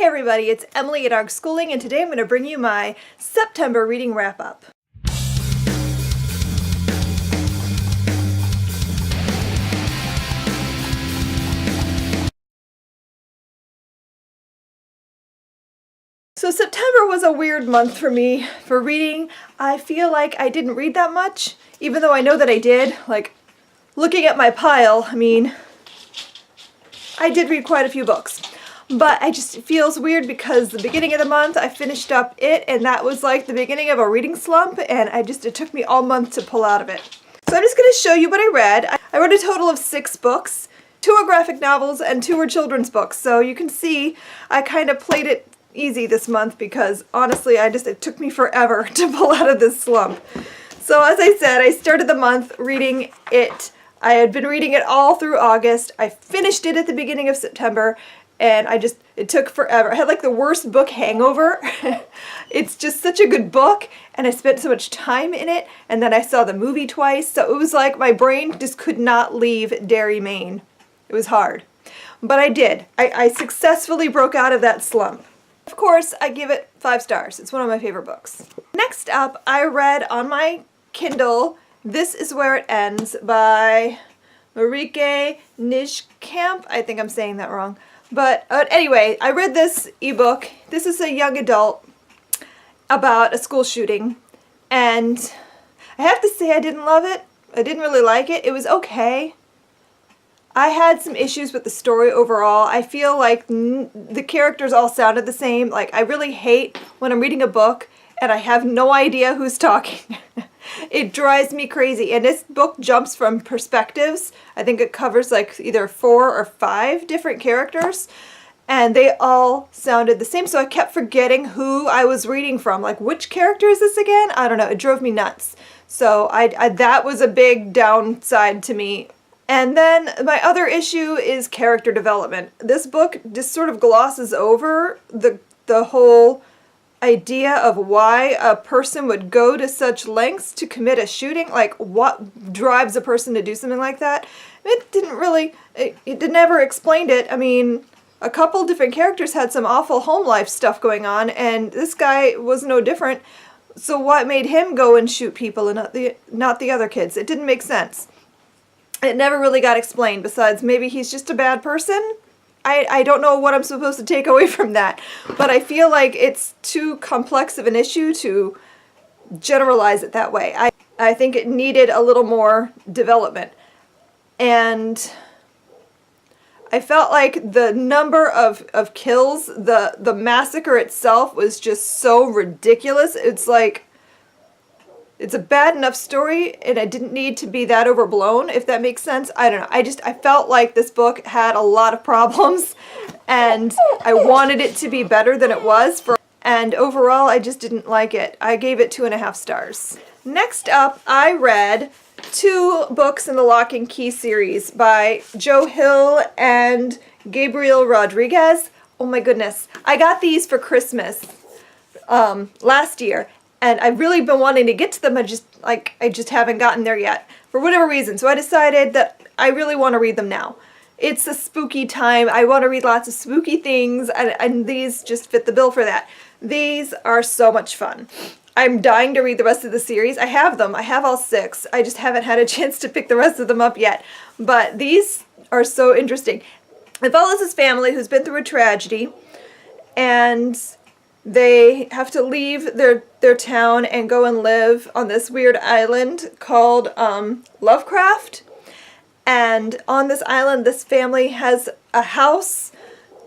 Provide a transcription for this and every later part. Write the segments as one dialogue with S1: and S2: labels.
S1: Hey everybody, it's Emily at ARG Schooling, and today I'm going to bring you my September reading wrap-up. So September was a weird month for me for reading. I feel like I didn't read that much, even though I know that I did. Like, looking at my pile, I did read quite a few books. But it feels weird because the beginning of the month I finished up it, and that was like the beginning of a reading slump, and it took me all month to pull out of it. So I'm just going to show you what I read. I read a total of 6 books. 2 are graphic novels and 2 are children's books. So you can see I kind of played it easy this month because honestly it took me forever to pull out of this slump. So as I said, I started the month reading it. I had been reading it all through August. I finished it at the beginning of September. And it took forever. I had like the worst book hangover. It's just such a good book, and I spent so much time in it, and then I saw the movie twice, so it was like my brain just could not leave Derry, Maine. It was hard. But I did. I successfully broke out of that slump. Of course, I give it 5 stars. It's one of my favorite books. Next up, I read on my Kindle, This Is Where It Ends by Marieke Nijkamp. I think I'm saying that wrong. But anyway, I read this ebook. This is a young adult about a school shooting, and I have to say I didn't love it. I didn't really like it. It was okay. I had some issues with the story overall. I feel like the characters all sounded the same. Like, I really hate when I'm reading a book and I have no idea who's talking. It drives me crazy. And this book jumps from perspectives. I think it covers like either 4 or 5 different characters, and they all sounded the same. So I kept forgetting who I was reading from. Like, which character is this again? I don't know. It drove me nuts. So that was a big downside to me. And then my other issue is character development. This book just sort of glosses over the whole idea of why a person would go to such lengths to commit a shooting. Like, what drives a person to do something like that? It never explained it. I mean, a couple different characters had some awful home life stuff going on, and this guy was no different. So what made him go and shoot people and not the other kids? It didn't make sense. It never really got explained, besides maybe he's just a bad person. I don't know what I'm supposed to take away from that, but I feel like it's too complex of an issue to generalize it that way. I think it needed a little more development. And I felt like the number of kills, the massacre itself was just so ridiculous. It's like, it's a bad enough story, and it didn't need to be that overblown, if that makes sense. I don't know. I felt like this book had a lot of problems, and I wanted it to be better than it was. And overall, I just didn't like it. I gave it 2.5 stars. Next up, I read 2 books in the Lock and Key series by Joe Hill and Gabriel Rodriguez. Oh my goodness. I got these for Christmas last year. And I've really been wanting to get to them. I just haven't gotten there yet for whatever reason. So I decided that I really want to read them now. It's a spooky time. I want to read lots of spooky things, and these just fit the bill for that. These are so much fun. I'm dying to read the rest of the series. I have them. I have all 6. I just haven't had a chance to pick the rest of them up yet. But these are so interesting. It follows this family who's been through a tragedy, and they have to leave their town and go and live on this weird island called Lovecraft. And on this island, this family has a house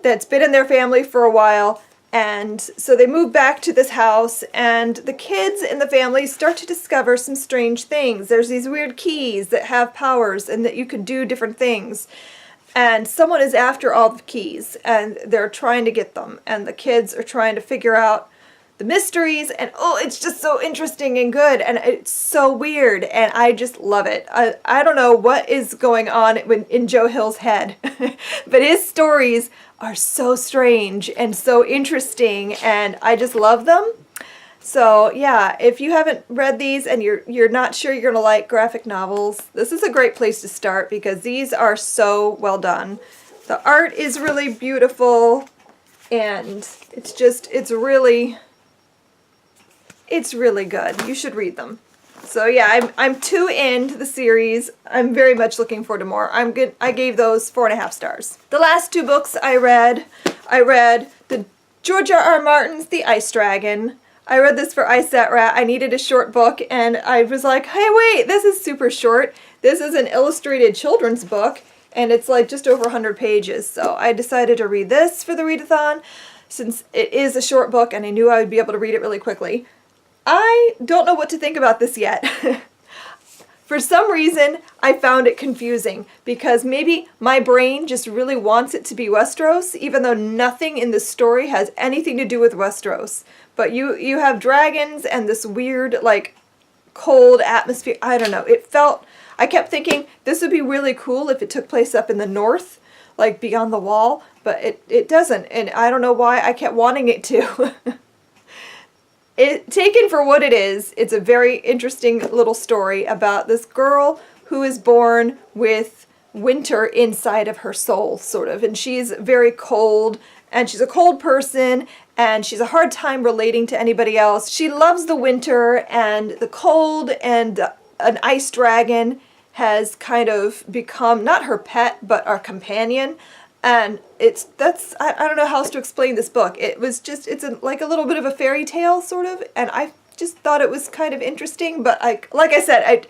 S1: that's been in their family for a while. And so they move back to this house, and the kids in the family start to discover some strange things. There's these weird keys that have powers and that you can do different things. And someone is after all the keys, and they're trying to get them. And the kids are trying to figure out the mysteries, and oh, it's just so interesting and good, and it's so weird, and I just love it. I don't know what is going on in Joe Hill's head, but his stories are so strange and so interesting, and I just love them. So yeah, if you haven't read these and you're not sure you're going to like graphic novels, this is a great place to start because these are so well done. The art is really beautiful. and it's really good. You should read them. So yeah, I'm 2 into the series. I'm very much looking forward to more. I gave those 4.5 stars. The last 2 books I read the George R.R. Martin's The Ice Dragon. I read this for iSat Rat. I needed a short book, and I was like, hey, wait, this is super short. This is an illustrated children's book, and it's like just over 100 pages. So I decided to read this for the readathon, since it is a short book, and I knew I would be able to read it really quickly. I don't know what to think about this yet. For some reason, I found it confusing, because maybe my brain just really wants it to be Westeros, even though nothing in this story has anything to do with Westeros. But you have dragons and this weird, like, cold atmosphere. I don't know. I kept thinking this would be really cool if it took place up in the north, like beyond the wall, but it doesn't, and I don't know why I kept wanting it to. Taken for what it is, it's a very interesting little story about this girl who is born with winter inside of her soul, sort of, and she's very cold, and she's a cold person, and she's a hard time relating to anybody else. She loves the winter and the cold, and an ice dragon has kind of become not her pet, but our companion. And I don't know how else to explain this book. Like a little bit of a fairy tale, sort of, and I just thought it was kind of interesting, but like I said,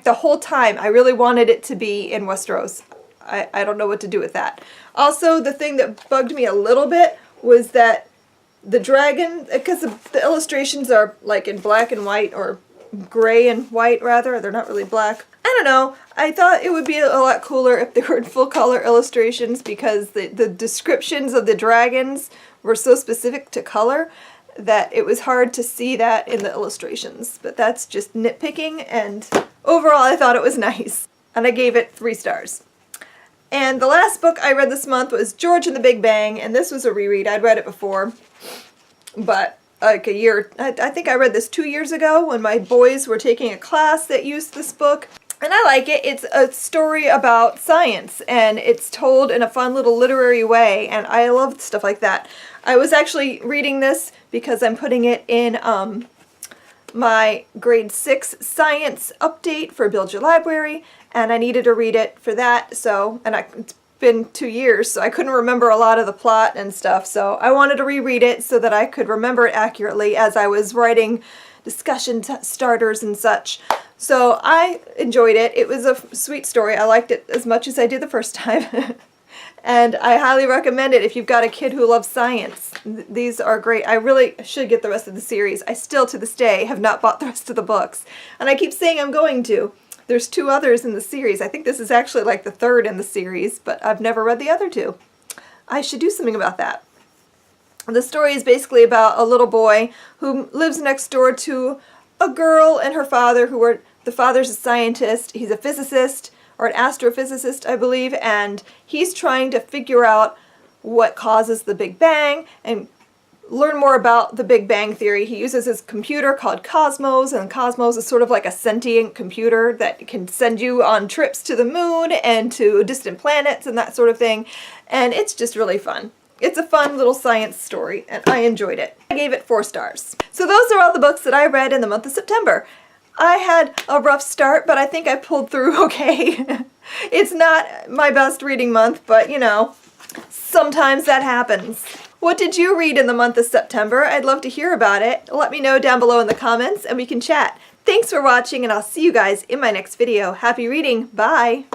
S1: the whole time I really wanted it to be in Westeros. I don't know what to do with that. Also, the thing that bugged me a little bit was that the dragon, because the illustrations are like in black and white, or gray and white rather, they're not really black. I don't know, I thought it would be a lot cooler if they were in full color illustrations, because the descriptions of the dragons were so specific to color that it was hard to see that in the illustrations. But that's just nitpicking, and overall I thought it was nice. And I gave it 3 stars. And the last book I read this month was George and the Big Bang, and this was a reread. I'd read it before, but like I think I read this 2 years ago when my boys were taking a class that used this book. And I like it. It's a story about science, and it's told in a fun little literary way, and I love stuff like that. I was actually reading this because I'm putting it in my grade 6 science update for Build Your Library, and I needed to read it for that, so, it's been 2 years, so I couldn't remember a lot of the plot and stuff, so I wanted to reread it so that I could remember it accurately as I was writing discussion starters and such. So I enjoyed it. It was a sweet story. I liked it as much as I did the first time. And I highly recommend it if you've got a kid who loves science. These are great. I really should get the rest of the series. I still, to this day, have not bought the rest of the books. And I keep saying I'm going to. There's 2 others in the series. I think this is actually like the 3rd in the series, but I've never read the other 2. I should do something about that. The story is basically about a little boy who lives next door to a girl and her father the father's a scientist, he's a physicist, or an astrophysicist, I believe, and he's trying to figure out what causes the Big Bang and learn more about the Big Bang Theory. He uses his computer called Cosmos, and Cosmos is sort of like a sentient computer that can send you on trips to the moon and to distant planets and that sort of thing, and it's just really fun. It's a fun little science story, and I enjoyed it. I gave it 4 stars. So those are all the books that I read in the month of September. I had a rough start, but I think I pulled through okay. It's not my best reading month, but you know, sometimes that happens. What did you read in the month of September? I'd love to hear about it. Let me know down below in the comments and we can chat. Thanks for watching, and I'll see you guys in my next video. Happy reading. Bye!